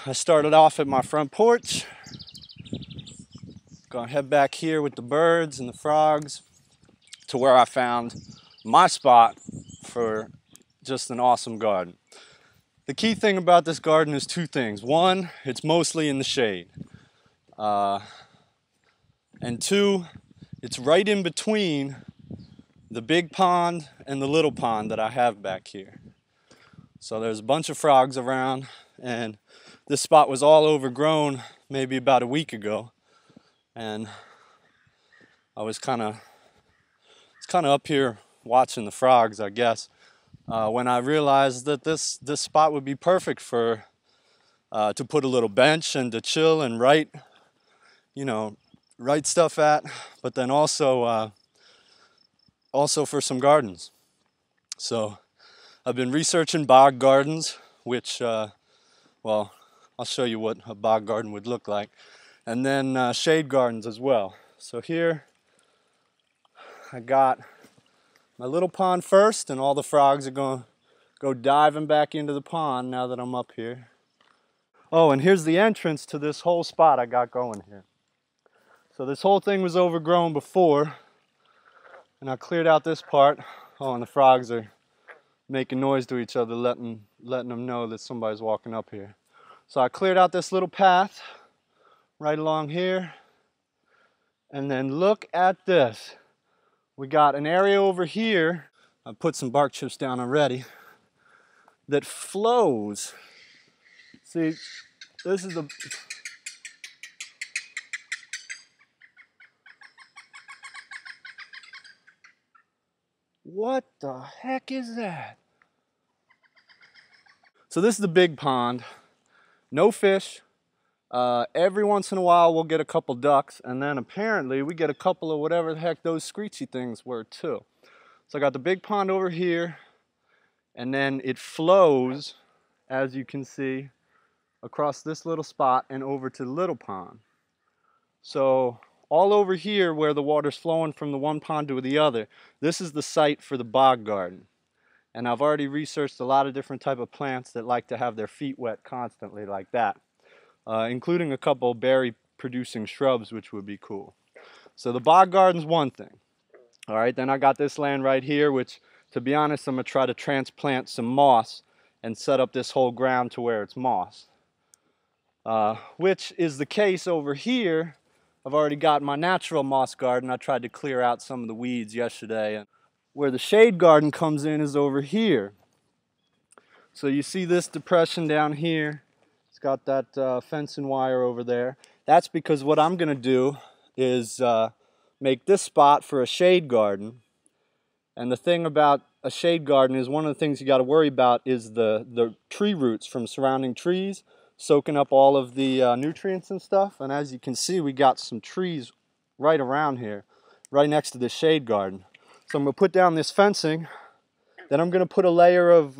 I started off at my front porch. Gonna head back here with the birds and the frogs to where I found my spot for just an awesome garden. The key thing about this garden is two things. One, it's mostly in the shade. And two, it's right in between the big pond and the little pond that I have back here. So there's a bunch of frogs around, and this spot was all overgrown maybe about a week ago. And I was kind of up here watching the frogs, I guess, when I realized that this spot would be perfect for to put a little bench and to chill and write stuff at, but then also for some gardens. So I've been researching bog gardens, which well, I'll show you what a bog garden would look like, and then shade gardens as well. So here I got my little pond first, and all the frogs are going to go diving back into the pond now that I'm up here. Oh, and here's the entrance to this whole spot I got going here. So this whole thing was overgrown before, and I cleared out this part. Oh, and the frogs are making noise to each other, letting them know that somebody's walking up here. So I cleared out this little path right along here, and then look at this. We got an area over here, I put some bark chips down already, that flows. See, this is the... What the heck is that? So this is the big pond. No fish. Every once in a while we'll get a couple ducks, and then apparently we get a couple of whatever the heck those screechy things were too. So I got the big pond over here, and then it flows, as you can see, across this little spot and over to the little pond. So all over here where the water's flowing from the one pond to the other, this is the site for the bog garden. And I've already researched a lot of different type of plants that like to have their feet wet constantly like that. Including a couple berry producing shrubs, which would be cool. So the bog garden's one thing. All right, then I got this land right here, which, to be honest, I'm gonna try to transplant some moss and set up this whole ground to where it's moss. Which is the case over here. I've already got my natural moss garden. I tried to clear out some of the weeds yesterday. And where the shade garden comes in is over here. So you see this depression down here. Got that fencing wire over there. That's because what I'm gonna do is make this spot for a shade garden. And the thing about a shade garden is one of the things you got to worry about is the tree roots from surrounding trees soaking up all of the nutrients and stuff. And as you can see, we got some trees right around here, right next to the shade garden. So I'm gonna put down this fencing, then I'm gonna put a layer of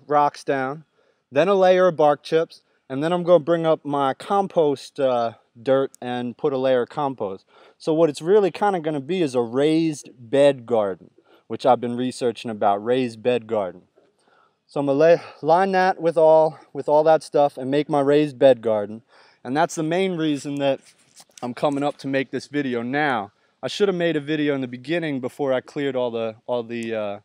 rocks down, then a layer of bark chips, and then I'm going to bring up my compost dirt and put a layer of compost. So what it's really kind of going to be is a raised bed garden, which I've been researching about, raised bed garden. So I'm going to line that with all that stuff and make my raised bed garden. And that's the main reason that I'm coming up to make this video now. I should have made a video in the beginning before I cleared all the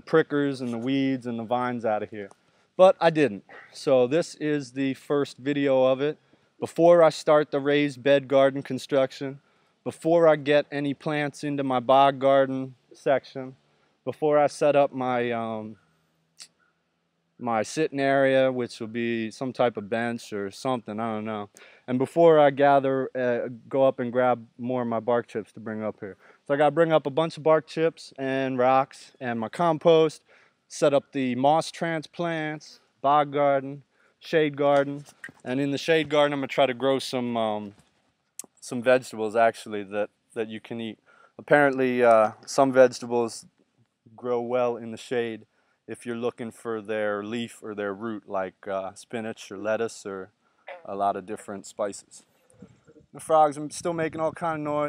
prickers and the weeds and the vines out of here. But I didn't. So this is the first video of it. Before I start the raised bed garden construction, before I get any plants into my bog garden section, before I set up my my sitting area, which will be some type of bench or something, I don't know. And before I go up and grab more of my bark chips to bring up here. So I got to bring up a bunch of bark chips and rocks and my compost, set up the moss transplants, bog garden, shade garden, and in the shade garden I'm going to try to grow some vegetables actually that you can eat. Apparently some vegetables grow well in the shade if you're looking for their leaf or their root, like spinach or lettuce or a lot of different spices. The frogs are still making all kind of noise.